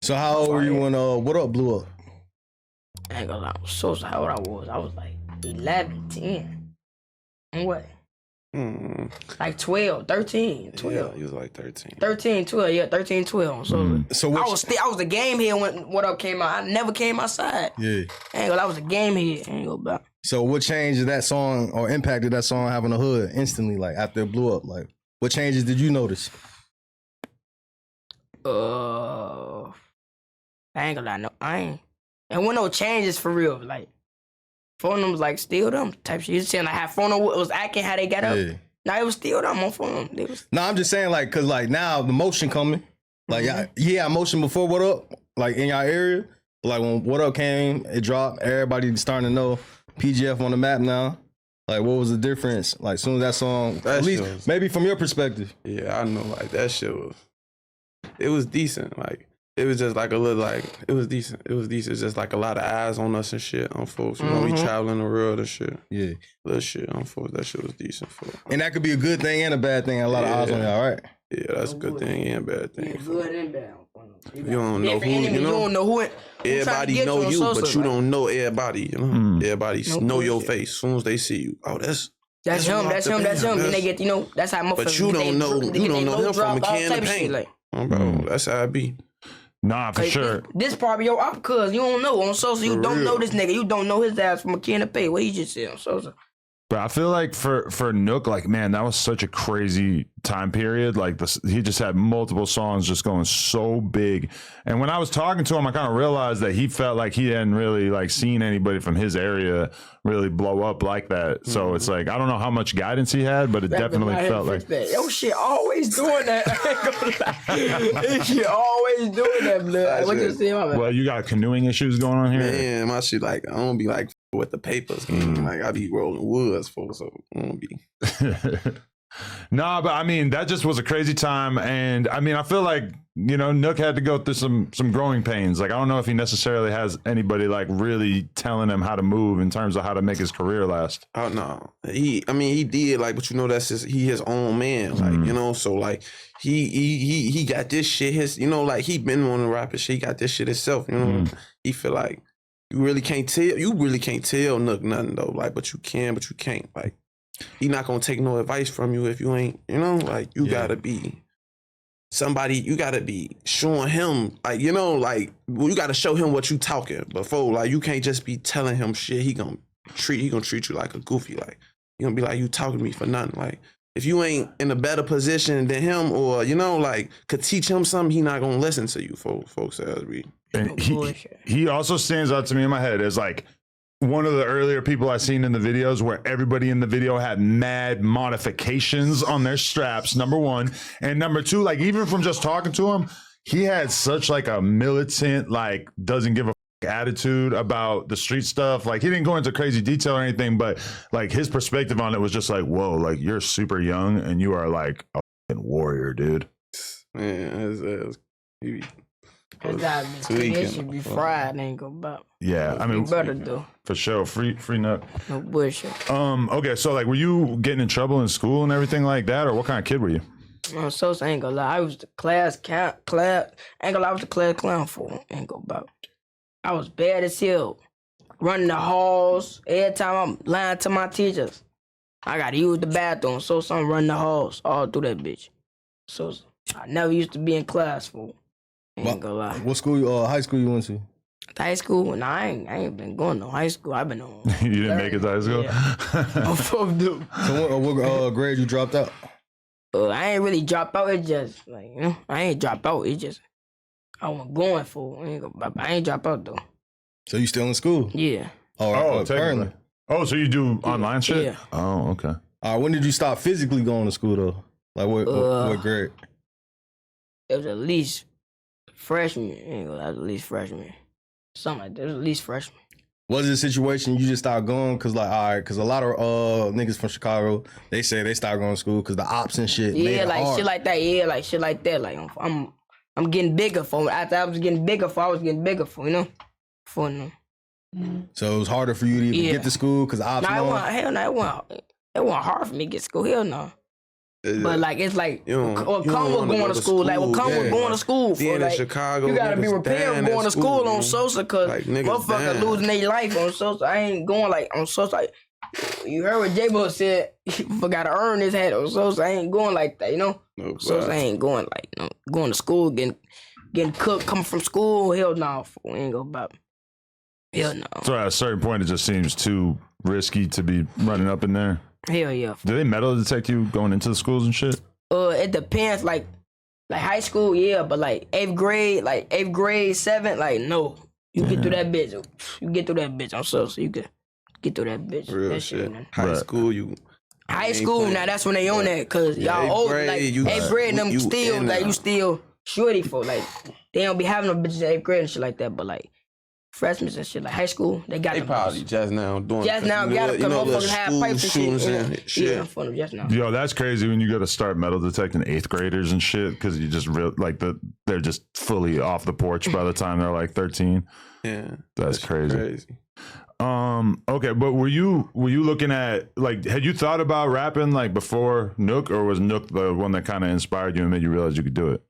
So how old were you when What Up blew up? I ain't gonna lie, so how old I was like 11, 10. And what? Like 12, 13, 12. Yeah, he was like 13. 13, 12, yeah, 13, 12. So, So I was the game head when What Up came out. I never came outside. Yeah. I ain't gonna lie, I was a game head. I ain't gonna lie. So what changed that song or impacted that song having a hood instantly, like after it blew up? Like what changes did you notice? I ain't gonna lie, no, I ain't. And when no changes for real, like phone them was like still them type shit. You saying like how phone them was acting, how they got up. Yeah. Now it was still them on phone. It was. No, I'm just saying like, cause like now the motion coming, like yeah, motion before What Up, like in y'all area, like when What Up came, it dropped. Everybody starting to know PGF on the map now. Like what was the difference? Like soon as that song, at least maybe from your perspective. Yeah, I know. Like that shit it was decent. Like it was just like a little like it was decent. It was decent. It's just like a lot of eyes on us and shit on folks. You know, we traveling the world and shit. Yeah, little shit on folks. That shit was decent for. And that could be a good thing and a bad thing. A lot of eyes on y'all, right? Yeah, that's a good thing and a bad thing. Yeah, good and bad. You don't know who, you don't know who. Everybody know you, but you don't know everybody. You know, everybody know your face as soon as they see you. Oh, that's him. Then they get, that's how motherfuckers. But you don't know him from a can of paint. Like, bro, that's how it be. Nah, for sure. This part of your op, cuz you don't know on social. You don't know this nigga. You don't know his ass from a can of paint. What he just said on social. But I feel like for Nook, like, man, that was such a crazy time period. Like he just had multiple songs just going so big. And when I was talking to him, I kind of realized that he felt like he hadn't really like seen anybody from his area really blow up like that. So it's like, I don't know how much guidance he had, but it definitely felt like yo shit always doing that. Shit always doing that, blood. What you say, my man? Well, you got canoeing issues going on here. Man, my shit like I don't be like with the papers game. Like I be rolling woods for, so I don't be. Nah, but I mean that just was a crazy time, and I mean I feel like Nook had to go through some growing pains. Like I don't know if he necessarily has anybody like really telling him how to move in terms of how to make his career last. Oh no, he did like, but that's his own man. Like so like he got this shit. Like he been on the rapper shit. He got this shit himself. He feel like. You really can't tell Nook nothing though. Like, but you can, but you can't. Like, he not gonna take no advice from you if you ain't, like you gotta be somebody, you gotta be showing him, like, like you gotta show him what you talking before. Like you can't just be telling him shit. He gonna treat you like a goofy. Like you gonna be like, you talking to me for nothing. Like if you ain't in a better position than him or, like could teach him something, he not gonna listen to you, folks as we. And he also stands out to me in my head as like one of the earlier people I seen in the videos where everybody in the video had mad modifications on their straps, number one. And number two, like even from just talking to him, he had such like a militant, like doesn't give a attitude about the street stuff. Like he didn't go into crazy detail or anything, but like his perspective on it was just like, whoa, like you're super young and you are like a warrior, dude. Man, that should be fried. Ain't go about. Yeah, I mean, better do for sure. Free Nook. No bullshit. Okay, so like, were you getting in trouble in school and everything like that, or what kind of kid were you? So I ain't gonna lie. I was the class. Ain't gonna lie. I was the class clown for. Ain't go about. I was bad as hell. Running the halls. Every time I'm lying to my teachers, I gotta use the bathroom. So I'm running the halls all through that bitch. So I never used to be in class for. Ain't gonna lie. What school? High school you went to? High school? Nah, I ain't been going to high school. I've been on. You didn't make it to high school? Yeah. I'm fucked up. So what grade you dropped out? I ain't really drop out. It just like I ain't drop out. It just I wasn't going for. I ain't drop out though. So you still in school? Yeah. Apparently. Oh, so you do online shit? Yeah. Oh, okay. When did you stop physically going to school though? Like what grade? It was at least freshman. Ain't gonna lie, at least freshman. Something like that. It was at least freshman. Was it a situation you just stopped going because like because a lot of niggas from Chicago they say they stopped going to school because the ops and shit. Yeah, like hard. Shit like that. Yeah, like shit like that. Like I'm getting bigger for after I was getting bigger for I was getting bigger for for them. So it was harder for you to even get to school because the ops. It wasn't hard for me to get to school. Hell no. But like it's like what you come don't with wanna going go to school. Like what come with going to school for. Being in Like Chicago, you gotta be niggas prepared dying for at going to school on man. Sosa, cause Like, niggas motherfuckers dying. losing their life on Sosa. I ain't going like on Sosa. Like, you heard what J-Bo said. He gotta earn his head on Sosa. I ain't going like that, you know. No, Sosa ain't going like going to school, getting cooked, coming from school. Hell no, we ain't go about. Hell no. So at a certain point, it just seems too risky to be running up in there. Hell yeah. Do they metal detect you going into the schools and shit? It depends. Like high school, yeah, but like 8th grade, 7th, like no. You get through that bitch. You get through that bitch on Sosa. You can get through that bitch. Real that shit. Man. High school, you. High school, playing. now that's when they on that, cause Yeah, y'all old. Like 8th grade, them you still in like there. you still shorty for like they don't be having no bitches in 8th grade and shit like that. But like freshmen and shit, like high school, they got They them probably bitches. just now doing. Just now got it, cause motherfuckers have school pipes and shootings shit. and shit. Yeah, for them just now. Yo, that's crazy when you got to start metal detecting 8th graders and shit because you just they're just fully off the porch by the time they're like 13. Yeah, That's crazy. Okay, but were you looking at like had you thought about rapping like before Nook, or was Nook the one that kind of inspired you and made you realize you could do it?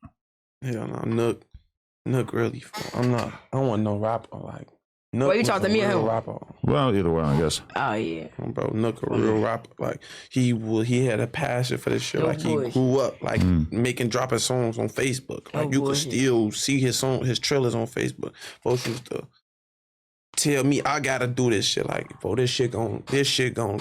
Hell no, Nook really. I don't want no rapper like. Nook Well, you was talk to a me or real him? rapper. Well, either way, I guess. Oh yeah. Bro, Nook a real rapper. Like he had a passion for this shit. No like he bullshit. grew up like dropping songs on Facebook. Like you could bullshit. still see his trailers on Facebook. Folks used to tell me I gotta do this shit. Like, bro, this shit gon'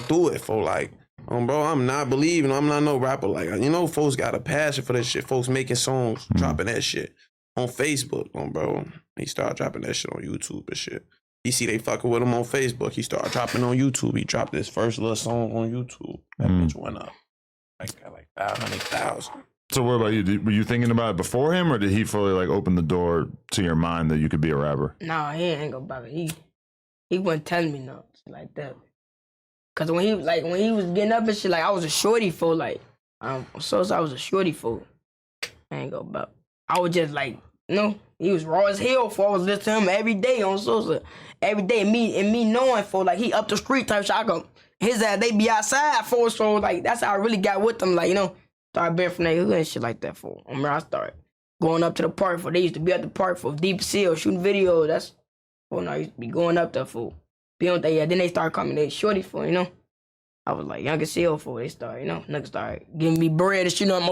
do it for like. Bro, I'm not believing. I'm not no rapper. Like, you know, folks got a passion for this shit. Folks making songs, dropping that shit on Facebook. Bro, he started dropping that shit on YouTube and shit. He see they fucking with him on Facebook. He started dropping on YouTube. He dropped his first little song on YouTube. That bitch went up like 500,000. So what about you? Were you thinking about it before him, or did he fully like open the door to your mind that you could be a rapper? Nah, he ain't go about it. He wasn't telling me nothing like that. Cause when he was getting up and shit, like I was a shorty for like so I was a shorty for. I ain't go about. I was just like, he was raw as hell for. I was listening to him every day on Sosa. Every day, me knowing for like he up the street type shit. I go, his ass they be outside for, so like that's how I really got with them. Like started being from that hood and shit like that for. I remember I started going up to the park for. They used to be at the park for Deep Seal shooting videos. That's when I used to be going up there for. Be on that, yeah. Then they started calling me they shorty for. I was like young as hell for. They started, niggas started giving me bread and shit. I'm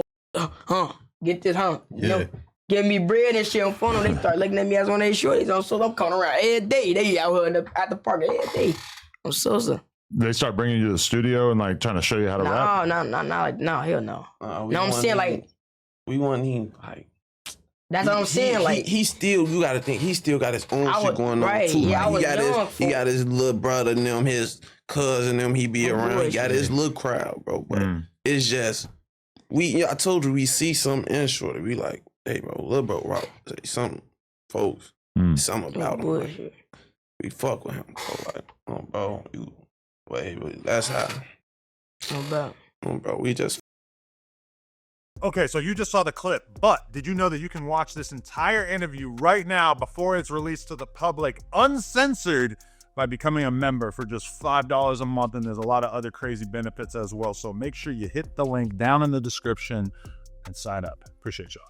get this, Yeah. Giving me bread and shit on phone. They start looking at me as one of their shorties on Sosa. I'm coming around every day. They out here at the park every day on Sosa. They start bringing you to the studio and like trying to show you how to rap. No, hell no. No, I'm saying like we want him like. That's what I'm saying. Like he still, you gotta think, he still got his own shit going right, on too. yeah, Like, I was he got his little brother and them, his cousin them. He be around. He got his little crowd, bro. But it's just I told you we see something in Shorty. We like, hey, bro, little bro, Rob, say something, folks, something about him. Like, we fuck with him, bro. Like, bro, wait, that's how. Bro, we just. Okay, so you just saw the clip, but did you know that you can watch this entire interview right now before it's released to the public, uncensored, by becoming a member for just $5 a month, and there's a lot of other crazy benefits as well. So make sure you hit the link down in the description and sign up. Appreciate y'all.